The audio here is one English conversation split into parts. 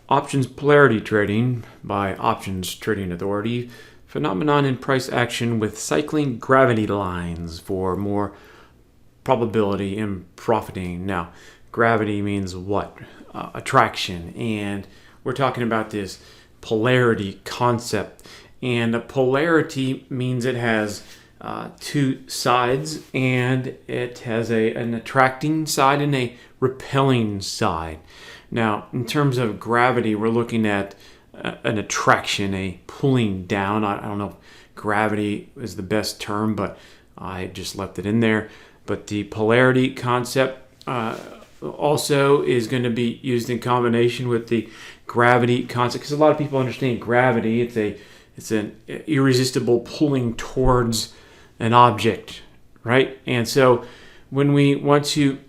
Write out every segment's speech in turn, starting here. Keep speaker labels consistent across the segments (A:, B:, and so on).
A: Options polarity trading by Options Trading Authority. Phenomenon in price action with cycling gravity lines for more probability in profiting. Now, gravity means what? Attraction. And we're talking about this polarity concept. And a polarity means it has two sides, and it has an attracting side and a repelling side. Now, in terms of gravity, we're looking at an attraction, a pulling down. I don't know if gravity is the best term, but I just left it in there. But the polarity concept also is going to be used in combination with the gravity concept, because a lot of people understand gravity. It's an irresistible pulling towards an object, right? And so when we want to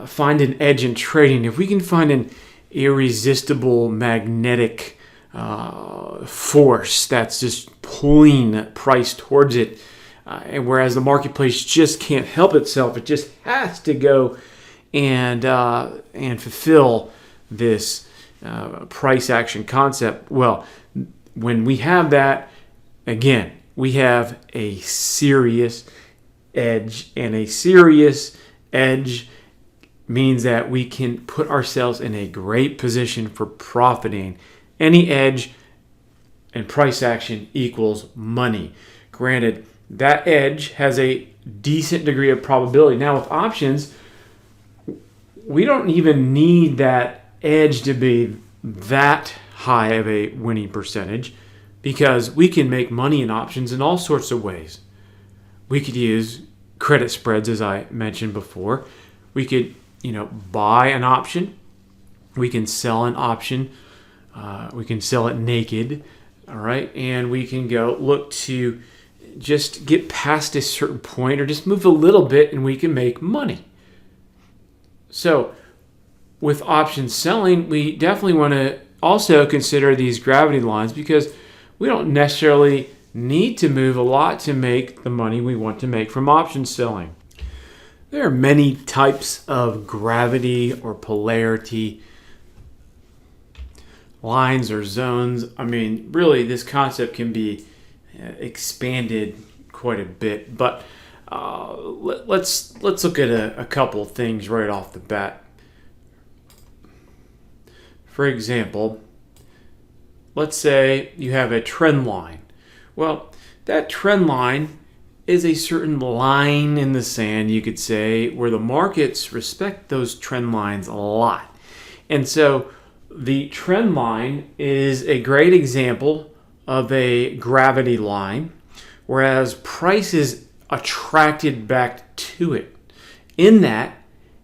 A: find an edge in trading, if we can find an irresistible magnetic force that's just pulling price towards it, and whereas the marketplace just can't help itself, it just has to go and fulfill this price action concept. Well, when we have that, again, we have a serious edge, and a serious edge means that we can put ourselves in a great position for profiting. Any edge and price action equals money. Granted, that edge has a decent degree of probability. Now, with options, we don't even need that edge to be that high of a winning percentage, because we can make money in options in all sorts of ways. We could use credit spreads, as I mentioned before. We could buy an option. We can sell an option. We can sell it naked, all right? And we can go look to just get past a certain point or just move a little bit, and we can make money. So with option selling, we definitely want to also consider these gravity lines, because we don't necessarily need to move a lot to make the money we want to make from option selling. There are many types of gravity or polarity lines or zones. I mean, really, this concept can be expanded quite a bit, but let's look at a couple things right off the bat. For example, let's say you have a trend line. Well, that trend line is a certain line in the sand, you could say, where the markets respect those trend lines a lot. And so the trend line is a great example of a gravity line, whereas price is attracted back to it. In that,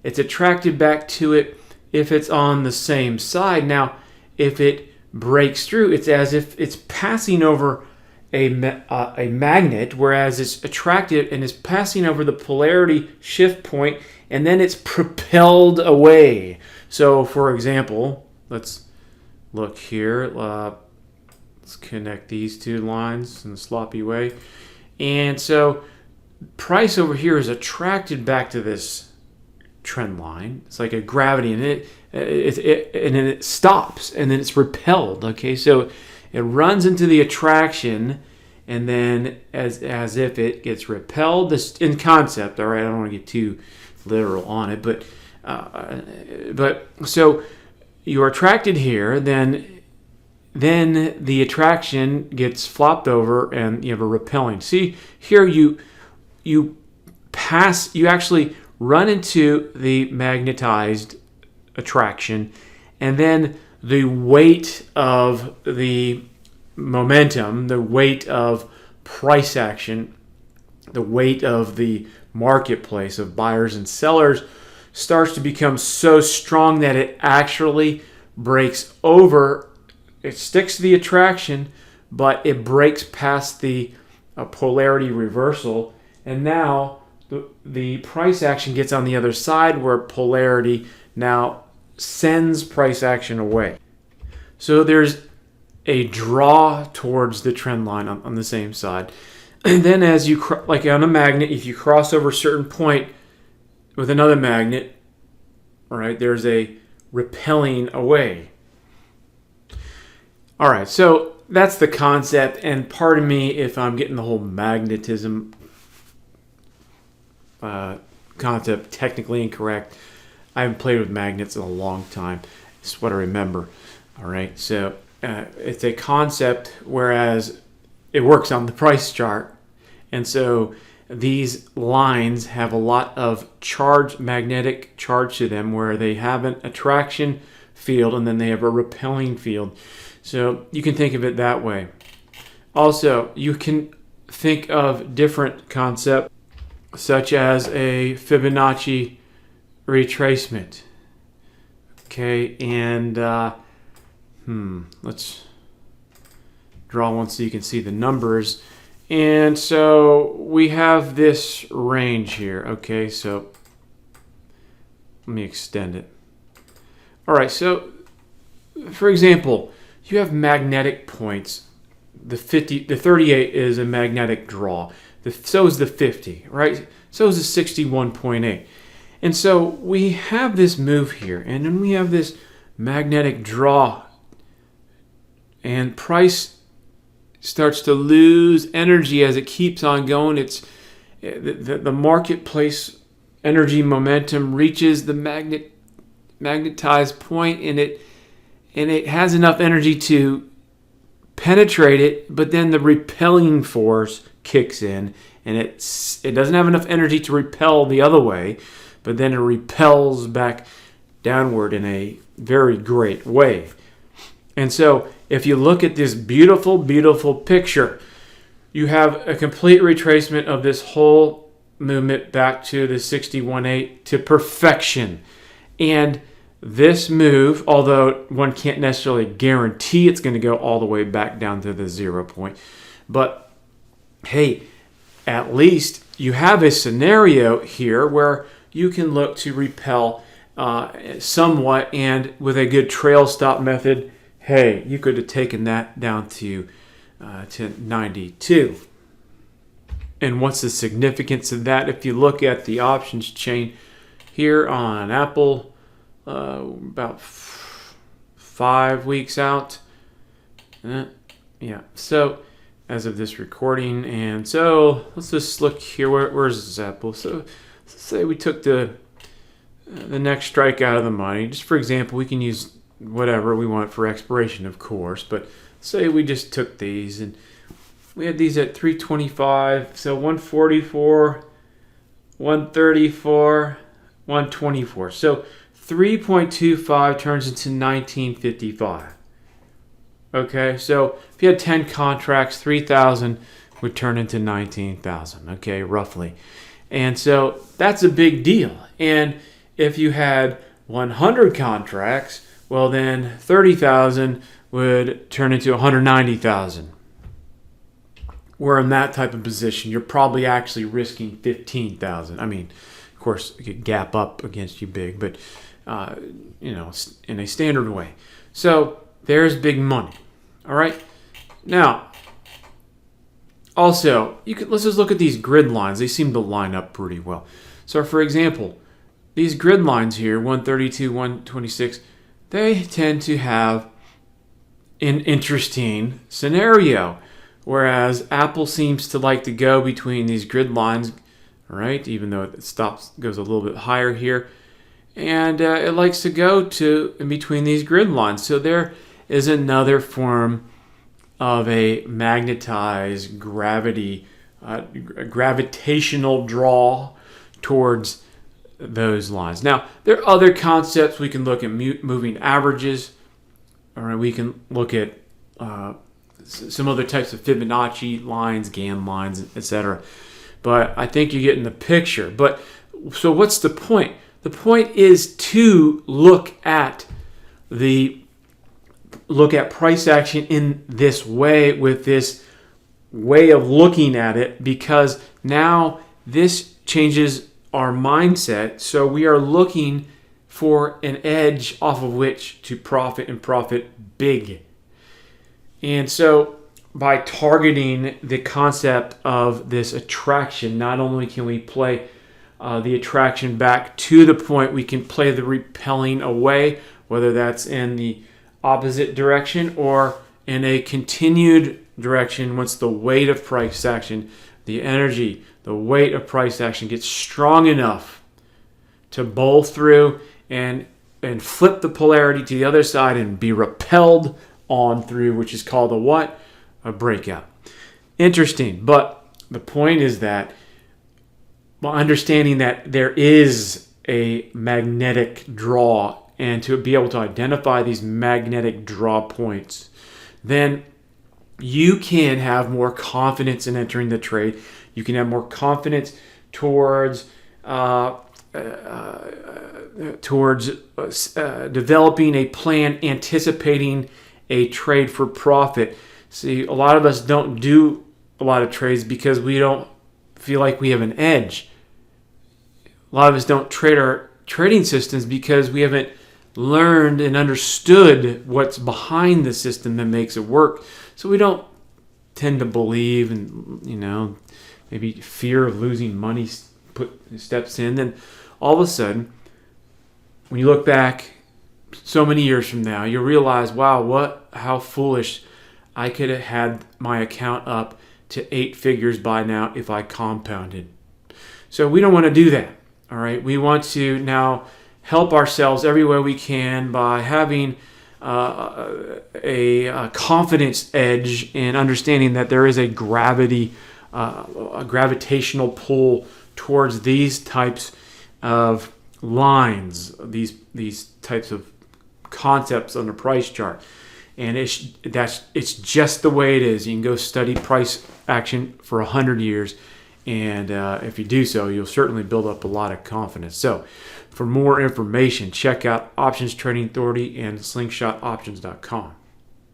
A: it's attracted back to it if it's on the same side. Now, if it breaks through, it's as if it's passing over a magnet, whereas it's attracted and is passing over the polarity shift point, and then it's propelled away. So, for example, let's look here. Let's connect these two lines in a sloppy way. And so price over here is attracted back to this trend line. It's like a gravity, and and then it stops, and then it's repelled. Okay, so it runs into the attraction, and then as if it gets repelled. This in concept, all right. I don't want to get too literal on it, but so you're attracted here, then the attraction gets flopped over, and you have a repelling. See here, you actually run into the magnetized attraction, and then the weight of the momentum, the weight of price action, the weight of the marketplace of buyers and sellers starts to become so strong that it actually breaks over. It sticks to the attraction, but it breaks past the polarity reversal, and now the price action gets on the other side, where polarity now sends price action away. So there's a draw towards the trend line on the same side. And then as you, like on a magnet, if you cross over a certain point with another magnet, all right, there's a repelling away. All right, so that's the concept, and pardon me if I'm getting the whole magnetism concept technically incorrect. I haven't played with magnets in a long time. It's what I remember. All right, so it's a concept, whereas it works on the price chart, and so these lines have a lot of magnetic charge to them, where they have an attraction field and then they have a repelling field. So you can think of it that way. Also, you can think of different concepts such as a Fibonacci retracement. Okay, and let's draw one so you can see the numbers. And so we have this range here. Okay, so let me extend it. All right, so for example, you have magnetic points. The 38 is a magnetic draw. So is the 50, right? So is the 61.8. And so we have this move here, and then we have this magnetic draw, and price starts to lose energy as it keeps on going. It's the marketplace energy momentum reaches the magnetized point, and it has enough energy to penetrate it, but then the repelling force kicks in, and it doesn't have enough energy to repel the other way, but then it repels back downward in a very great way. And so if you look at this beautiful, beautiful picture, you have a complete retracement of this whole movement back to the 61.8 to perfection. And this move, although one can't necessarily guarantee it's going to go all the way back down to the 0 point, but hey, at least you have a scenario here where you can look to repel somewhat, and with a good trail stop method, hey, you could have taken that down to 92. And what's the significance of that? If you look at the options chain here on Apple, about 5 weeks out. Yeah, so as of this recording, and so let's just look here. Where's this Apple? So let's say we took the next strike out of the money. Just for example, we can use whatever we want for expiration, of course, but say we just took these, and we had these at 325, so 144, 134, 124. So 3.25 turns into 1955. Okay, so if you had 10 contracts, 3,000 would turn into 19,000, okay, roughly. And so that's a big deal. And if you had 100 contracts, well then 30,000 would turn into 190,000. Where in that type of position, you're probably actually risking 15,000. I mean, of course, it could gap up against you big, but in a standard way. So there's big money. All right. Now, also, let's just look at these grid lines. They seem to line up pretty well. So, for example, these grid lines here, 132, 126, they tend to have an interesting scenario. Whereas Apple seems to like to go between these grid lines, right? Even though it goes a little bit higher here. And it likes to go in between these grid lines. So there is another form of a magnetized gravitational draw towards those lines. Now, there are other concepts. We can look at moving averages, or we can look at some other types of Fibonacci lines, Gann lines, etc. But I think you're getting the picture. But so what's the point? The point is to look at price action in this way, with this way of looking at it, because now this changes our mindset. So we are looking for an edge off of which to profit, and profit big. And so by targeting the concept of this attraction, not only can we play the attraction back to the point, we can play the repelling away, whether that's in the opposite direction or in a continued direction, once the weight of price action, the energy, the weight of price action gets strong enough to bowl through and flip the polarity to the other side and be repelled on through, which is called a what? A breakout. Interesting. But the point is that, well, understanding that there is a magnetic draw, and to be able to identify these magnetic draw points, then you can have more confidence in entering the trade. You can have more confidence towards developing a plan, anticipating a trade for profit. See, a lot of us don't do a lot of trades because we don't feel like we have an edge. A lot of us don't trade our trading systems because we haven't learned and understood what's behind the system that makes it work. So we don't tend to believe, and maybe fear of losing money steps in. Then all of a sudden, when you look back so many years from now, you'll realize, wow, how foolish. I could have had my account up to 8 figures by now if I compounded. So we don't want to do that. All right. We want to now help ourselves every way we can by having a confidence edge and understanding that there is a gravitational pull towards these types of lines, these types of concepts on the price chart. And it's just the way it is. You can go study price action for 100 years, and if you do so, you'll certainly build up a lot of confidence. So for more information, check out Options Trading Authority and slingshotoptions.com.